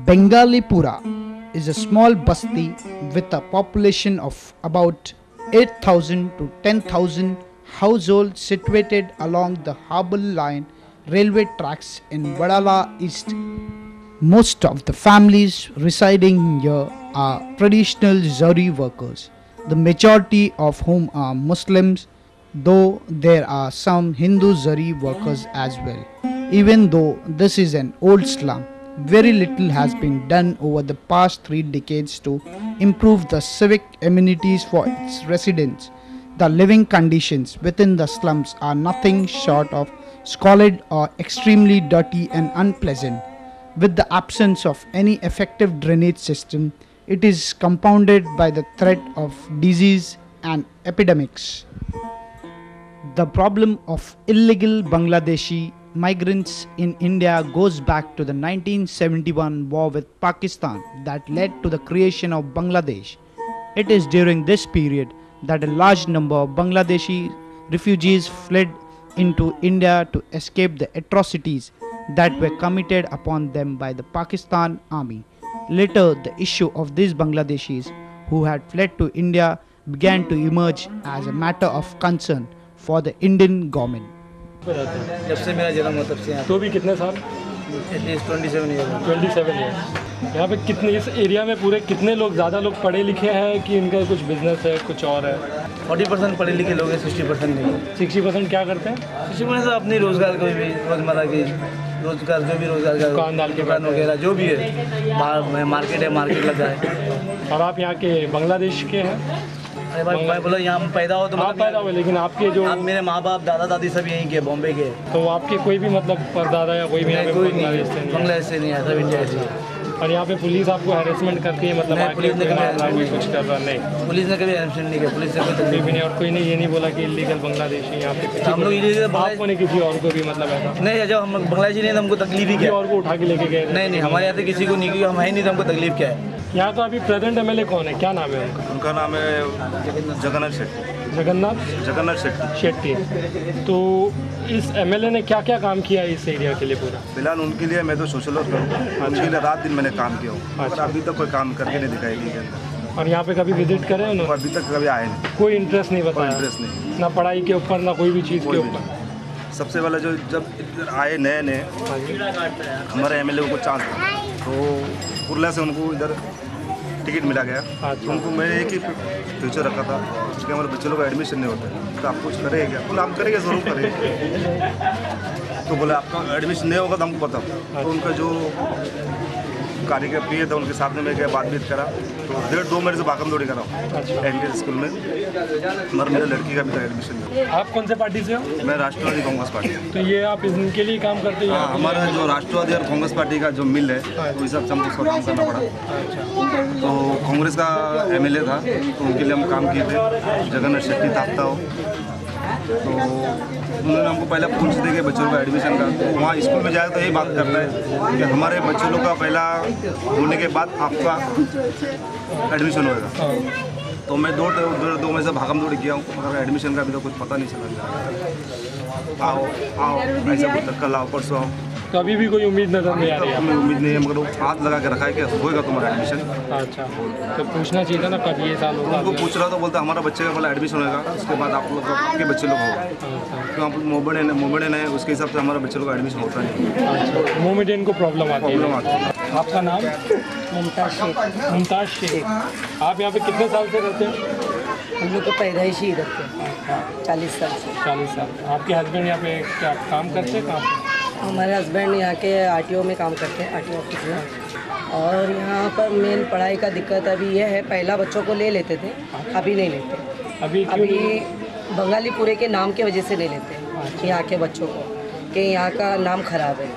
Bengalipura is a small basti with a population of about 8,000 to 10,000 households situated along the Harbour Line railway tracks in Vadala East. Most of the families residing here are traditional Zari workers, the majority of whom are Muslims, though there are some Hindu Zari workers as well. Even though this is an old slum, very little has been done over the past 3 decades to improve the civic amenities for its residents. The living conditions within the slums are nothing short of squalid or extremely dirty and unpleasant. With the absence of any effective drainage system, it is compounded by the threat of disease and epidemics. The problem of illegal Bangladeshi migrants in India goes back to the 1971 war with Pakistan that led to the creation of Bangladesh. It is during this period that a large number of Bangladeshi refugees fled into India to escape the atrocities that were committed upon them by the Pakistan army. Later, the issue of these Bangladeshis who had fled to India began to emerge as a matter of concern for the Indian government. जब से मेरा जन्म हुआ तब से यहाँ तो भी कितने साल? At least 27 year 27 years. यहाँ पे कितने, इस एरिया में पूरे कितने लोग, ज़्यादा लोग पढ़े लिखे हैं कि इनका कुछ बिजनेस है, कुछ और है? 40% पढ़े लिखे लोग हैं, 60% नहीं। 60% क्या करते हैं? 60% अपनी रोज़गार कोई भी रोज़मर्रा की रोज़गार, जो भी रोज़गार का दुकान वगैरह जो भी है, बाहर मार्केट है, मार्केट लगा है। और आप यहाँ के बांग्लादेश के हैं? अरे भाई मैं बोला यहाँ पैदा हो तो आप पैदा हुए, लेकिन आपके जो आप मेरे माँ बाप दादा दादी सब यहीं के, बॉम्बे के। तो आपके कोई भी मतलब परदादा या कोई भी यहाँ पे बांग्लादेश से नहीं है, सब इंडिया से। और यहाँ पे पुलिस आपको हैरेसमेंट करती है, मतलब पुलिस ने कभी कुछ कर रहा नहीं? पुलिस ने कभी हैरेसमेंट नहीं किया, पुलिस से कोई तकलीफ नहीं। और कोई ने ये नहीं बोला कि इलीगल बांग्लादेशी यहाँ पे? हम लोग इलीगल आपको नहीं, किसी और को भी मतलब ऐसा नहीं? जब हम बांग्लादेशी नहीं तो हमको तकलीफ ही क्या और को उठा के लेके गए? नहीं, हमारे यहाँ से किसी को नहीं, क्योंकि हम है नहीं तो हमको तकलीफ क्या है। यहाँ का अभी प्रेजेंट एमएलए कौन है, क्या नाम है उनका? उनका नाम है जगन्नाथ शेट्टी। तो इस एमएलए ने क्या क्या काम किया इस एरिया के लिए पूरा? फिलहाल उनके लिए मैं तो सोशल वर्क करूँ, उनके लिए रात दिन मैंने काम किया हूँ, और अभी तक कोई काम करके नहीं दिखाई के अंदर। और यहाँ पे कभी विजिट करें उन्होंने? अभी तक कभी आए नहीं, कोई इंटरेस्ट नहीं बताया? इंटरेस्ट नहीं, ना पढ़ाई के ऊपर ना कोई भी चीज़ के ऊपर। सबसे पहले जो जब इधर आए नए हमारे एमएलए को चांस था, तो कुर्ला से उनको इधर टिकट मिला गया। तो उनको मैंने एक ही फ्यूचर रखा था कि हमारे बच्चे लोग का एडमिशन नहीं होता है, तो आप कुछ करेंगे क्या? बोला आप करेंगे, ज़रूर करेंगे। तो बोला आपका एडमिशन नहीं होगा तो हमको बताओ। तो उनका जो कार्यक्रम पी था उनके साथ में मैं गया, बातचीत करा, तो 1.5-2 महीने से भागम दौड़ी करा एनके स्कूल में, मगर मेरे लड़की का भी था एडमिशन। आप कौन से पार्टी से हो? मैं राष्ट्रवादी कांग्रेस पार्टी। तो ये आप इनके लिए काम करते हैं? हाँ, हमारा जो राष्ट्रवादी और कांग्रेस पार्टी का जो मिल है, तो इस हिसाब से हमको काम करना पड़ा। तो कांग्रेस का एमएलए था, तो उनके लिए हम काम किए थे, जगन्नाथ शेट्टी ताकता हो। तो उन्होंने हमको पहले पूछ दे के बच्चों का एडमिशन का, तो वहाँ स्कूल में जाए तो यही बात करना है कि हमारे बच्चों लोग का पहला होने के बाद आपका एडमिशन होएगा। तो मैं 2 महीने से भागम दौड़ी किया हूँ, मगर एडमिशन का अभी तो कुछ पता नहीं चला। आओ ऐसा कुछ कल आओ, परसों आओ, तो अभी भी कोई उम्मीद नजर नहीं आ रही है? हमें उम्मीद नहीं है, मगर वो हाथ लगा के रखा है कि होएगा तुम्हारा एडमिशन। अच्छा, तो पूछना चाहिए था ना कब ये साल होगा? उनको पूछ रहा तो बोलता हमारा बच्चे का पहले एडमिशन होगा, उसके बाद आप लोग आपके बच्चे लोग होगा। तो आप मोमेडियन है, उसके हिसाब से हमारे बच्चे लोग का एडमिशन होता नहीं। अच्छा, मोमेडियन को प्रॉब्लम आती है। आपका नाम? मुमताज़ शेख। आप यहाँ पे कितने साल से रहते हैं? हम लोग तो पैदाइशी ही रहते हैं, 40 साल से। 40 साल। आपके हस्बैंड यहाँ पे क्या काम करते हैं? कहाँ? हमारे हस्बैंड यहाँ के आरटीओ में काम करते हैं, आरटीओ ऑफिस में। और यहाँ पर मेन पढ़ाई का दिक्कत अभी यह है, पहला बच्चों को ले लेते थे, अभी नहीं लेते। अभी बंगालीपुरे के नाम की वजह से नहीं लेते यहाँ के बच्चों को, कि यहाँ का नाम ख़राब है।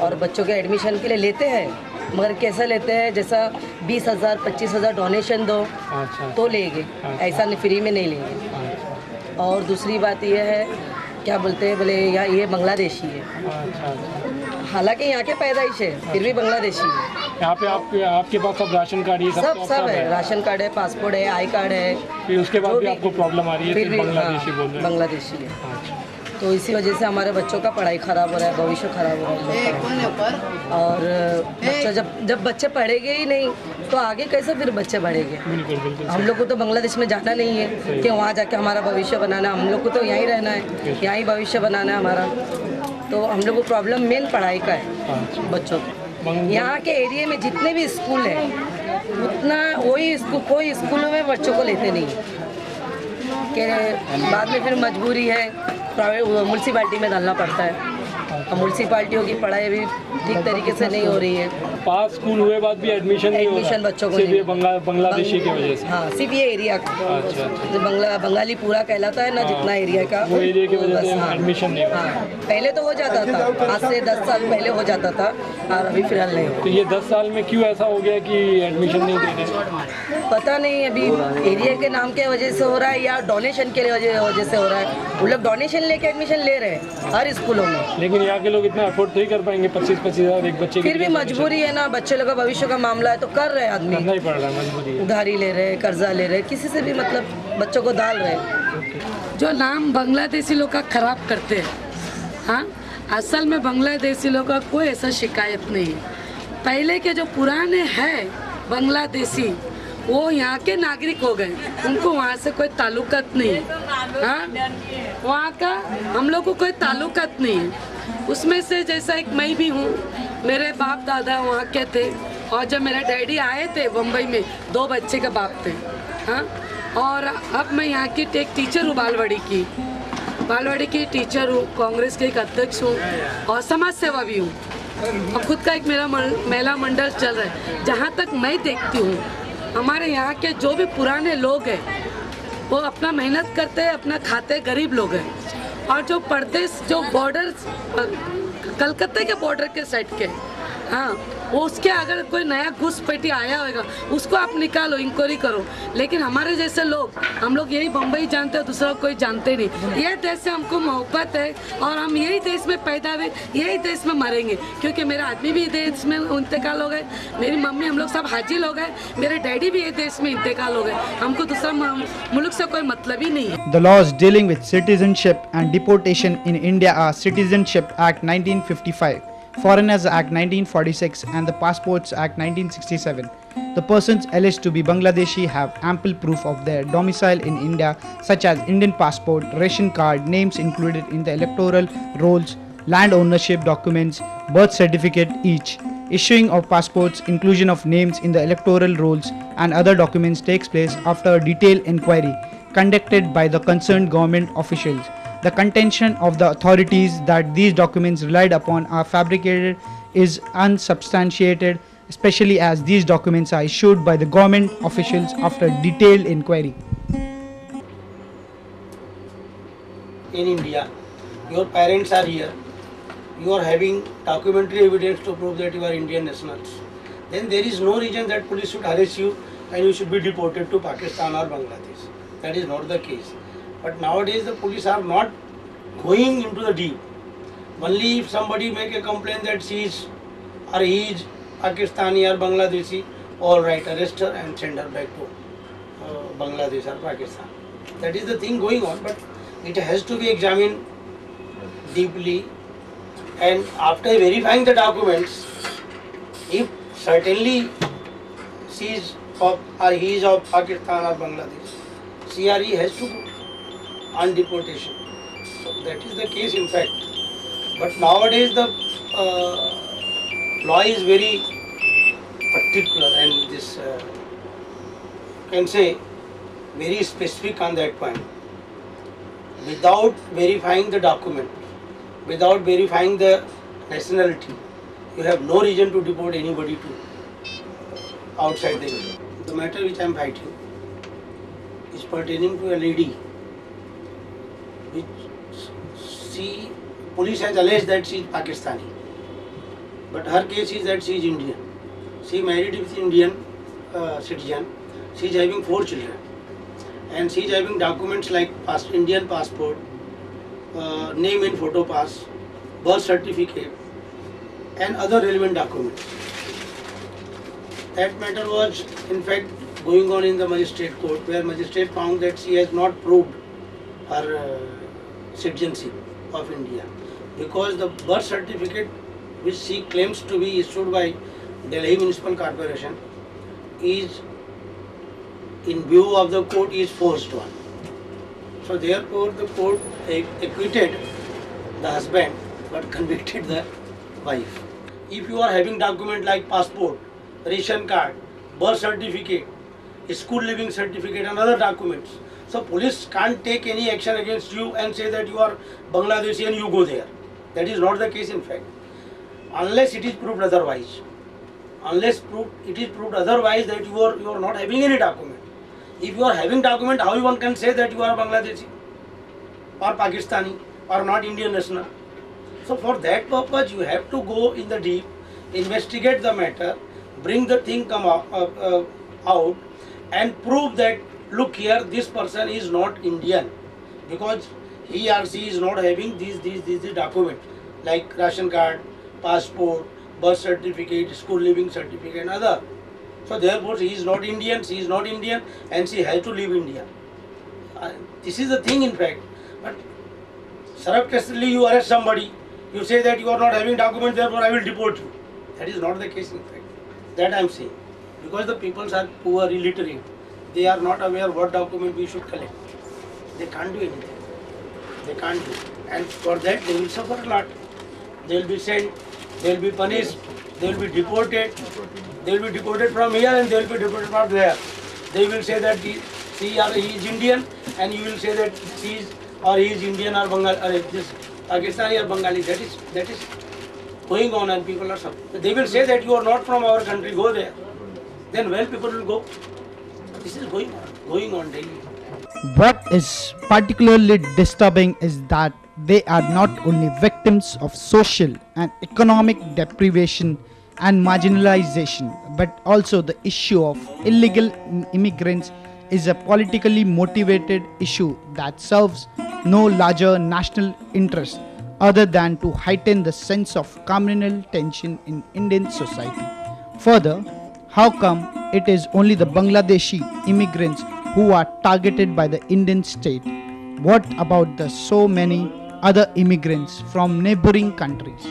और बच्चों के एडमिशन के लिए लेते हैं, मगर कैसा लेते हैं, जैसा 20,000 25,000 डोनेशन दो तो लेंगे, ऐसा फ्री में नहीं लेंगे। और दूसरी बात यह है, क्या बोलते हैं, बोले ये बांग्लादेशी है। हालांकि यहाँ के पैदाइश है, फिर भी बांग्लादेशी है। यहाँ पे आपके पास सब राशन कार्ड, ये सब है, राशन कार्ड है, पासपोर्ट है, आई कार्ड है। फिर उसके बाद भी आपको प्रॉब्लम आ रही है? फिर भी बांग्लादेशी बोल रहे हैं? बांग्लादेशी है। तो इसी वजह से हमारे बच्चों का पढ़ाई ख़राब हो रहा है, भविष्य ख़राब हो रहा है। और बच्चों जब बच्चे पढ़ेंगे ही नहीं तो आगे कैसे फिर बच्चे बढ़ेंगे। हम लोग को तो बांग्लादेश में जाना नहीं है कि वहाँ जाके हमारा भविष्य बनाना, हम लोग को तो यहीं रहना है, यहीं भविष्य बनाना है हमारा। तो हम लोग को प्रॉब्लम मेन पढ़ाई का है बच्चों को। यहाँ के एरिया में जितने भी स्कूल हैं उतना वही स्कूल, कोई स्कूलों में बच्चों को लेते नहीं कि बाद में फिर मजबूरी है प्राइवेट म्यूनसिपाल्टी में डालना पड़ता है। अब म्यूनसिपाल्टियों की पढ़ाई भी ठीक तरीके से नहीं हो रही है। पास स्कूल हुए बाद भी एडमिशन नहीं हो रहा, एडमिशन बच्चों को सिर्फ नहीं, ये बांग्लादेशी की वजह से। हाँ, सिर्फ ये एरिया का अच्छा। जो बंगाली पूरा कहलाता है ना, जितना एरिया का वो एरिया की वजह से हाँ, एडमिशन नहीं हो रहा। हाँ, पहले तो हो जाता था, आज से 10 साल पहले हो जाता था और अभी फिलहाल नहीं हो। तो ये 10 साल में क्यों ऐसा हो गया कि एडमिशन नहीं दे रहे? पता नहीं, अभी एरिया के नाम के वजह से हो रहा है या डोनेशन के वजह से हो रहा है। वो लोग डोनेशन लेके एडमिशन ले रहे हैं हर स्कूलों में, लेकिन यहाँ के लोग इतना अफोर्ड नहीं कर पाएंगे 25-25 हज़ार एक बच्चे फिर भी मजबूरी है ना, बच्चे लोग का भविष्य का मामला है तो कर रहे हैं आदमी, करना ही पड़ रहा है, मजबूरी है। उधारी ले रहे, कर्जा ले रहे, किसी से भी मतलब बच्चों को डाल रहे। जो नाम बांग्लादेशी लोग का खराब करते हैं, हाँ, असल में बांग्लादेशी लोग का कोई ऐसा शिकायत नहीं है। पहले के जो पुराने हैं बांग्लादेशी वो यहाँ के नागरिक हो गए, उनको वहाँ से कोई ताल्लुकात नहीं है। हाँ, वहाँ का हम लोग को कोई ताल्लुकात नहीं है। उसमें से जैसा एक मैं भी हूँ, मेरे बाप दादा वहाँ के थे और जब मेरे डैडी आए थे बम्बई में 2 बच्चे के बाप थे। हाँ, और अब मैं यहाँ की एक टीचर हूँ, बालवाड़ी की टीचर हूँ, कांग्रेस के एक अध्यक्ष हूँ और समाज सेवा भी हूँ और खुद का एक मेरा महिला मंडल चल रहा है। जहाँ तक मैं देखती हूँ हमारे यहाँ के जो भी पुराने लोग हैं वो अपना मेहनत करते हैं, अपना खाते, गरीब लोग हैं। और जो परदेश, जो बॉर्डर, कलकत्ते के बॉर्डर के साइड के, हाँ, वो उसके अगर कोई नया घुसपैठी आया होगा उसको आप निकालो, इंक्वायरी करो। लेकिन हमारे जैसे लोग, हम लोग यही बम्बई जानते हैं, दूसरा कोई जानते नहीं। ये देश से हमको मोहब्बत है और हम यही देश में पैदा हुए, यही देश में मरेंगे। क्योंकि मेरा आदमी भी देश में इंतकाल हो गए, मेरी मम्मी, हम लोग सब हाजी लोग हैं, मेरे डैडी भी ये देश में इंतकाल हो गए। हमको दूसरा मुल्क से कोई मतलब ही नहीं है। The laws dealing with citizenship and deportation in India are Citizenship Act 1955, Foreigners Act 1946 and the Passports Act 1967. The persons alleged to be Bangladeshi have ample proof of their domicile in India, such as Indian passport, ration card, names included in the electoral rolls, land ownership documents, birth certificate each. Issuing of passports, inclusion of names in the electoral rolls and other documents takes place after a detailed inquiry conducted by the concerned government officials. The contention of the authorities that these documents relied upon are fabricated is unsubstantiated, especially as these documents are issued by the government officials after detailed inquiry. In India, your parents are here, you are having documentary evidence to prove that you are Indian nationals, then there is no reason that police should arrest you and you should be deported to Pakistan or Bangladesh. That is not the case. But nowadays the police are not going into the deep. Only if somebody make a complaint that she is or he is Pakistani or Bangladeshi, all right, arrest her and send her back to Bangladesh or Pakistan. That is the thing going on, but it has to be examined deeply, and after verifying the documents, if certainly she is of or he is of Pakistan or Bangladesh, she or he has to go on deportation. So that is the case in fact. But nowadays the law is very particular and this can say very specific on that point. Without verifying the document, without verifying the nationality, you have no reason to deport anybody to outside the India. The matter which I am fighting is pertaining to a lady which police has alleged that she is Pakistani, but her case is that she is Indian. She married with Indian citizen. She is having 4 children, and she is having documents like Indian passport, name and photo pass, birth certificate, and other relevant documents. That matter was in fact going on in the magistrate court, where magistrate found that she has not proved her citizenship of India, because the birth certificate which she claims to be issued by Delhi Municipal Corporation is, in view of the court, is forced one. So therefore the court acquitted the husband but convicted the wife. If you are having document like passport, ration card, birth certificate, school living certificate and other documents, so police can't take any action against you and say that you are Bangladeshi and you go there. That is not the case in fact. Unless it is proved otherwise. Unless it is proved otherwise that you are not having any document. If you are having document, how one can say that you are Bangladeshi or Pakistani or not Indian national? So for that purpose you have to go in the deep, investigate the matter, bring the thing out and prove that, look here, this person is not Indian because he or she is not having these documents like ration card, passport, birth certificate, school living certificate and other. So therefore he is not Indian, she is not Indian and she has to leave India. This is the thing in fact. But surreptitiously you arrest somebody, you say that you are not having documents, therefore I will deport you. That is not the case in fact. That I am saying. Because the peoples are poor, illiterate. They are not aware what document we should collect. They can't do anything. They can't do. And for that they will suffer a lot. They will be sent, they will be punished, they will be deported. They will be deported from here and they will be deported from there. They will say that she or he is Indian and you will say that she is or he is Indian or Pakistani or Bengali. That is going on and people are suffering. They will say that you are not from our country, go there. Then well, people will go. This is going on daily. What is particularly disturbing is that they are not only victims of social and economic deprivation and marginalization, but also the issue of illegal immigrants is a politically motivated issue that serves no larger national interest other than to heighten the sense of communal tension in Indian society. Further, how come it is only the Bangladeshi immigrants who are targeted by the Indian state? What about the so many other immigrants from neighboring countries?